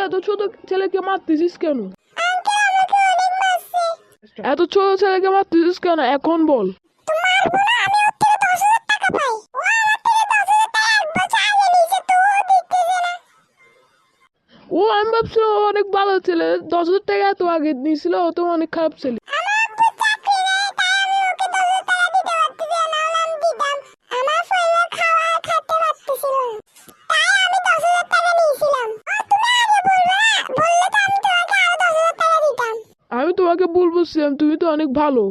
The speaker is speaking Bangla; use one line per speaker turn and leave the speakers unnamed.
এত ছোট ছেলেকে মারতেছিস কেন? এত ছোট ছেলেকে মারতেছিস কেন এখন বল। ও আমি ভাবছিলাম ও অনেক ভালো ছেলে, 10,000 টাকা এত আগে নিয়েছিল, ও তো অনেক খারাপ ছেলে। আমি তোমাকে ভুল বুঝছিলাম, তুমি তো অনেক ভালো।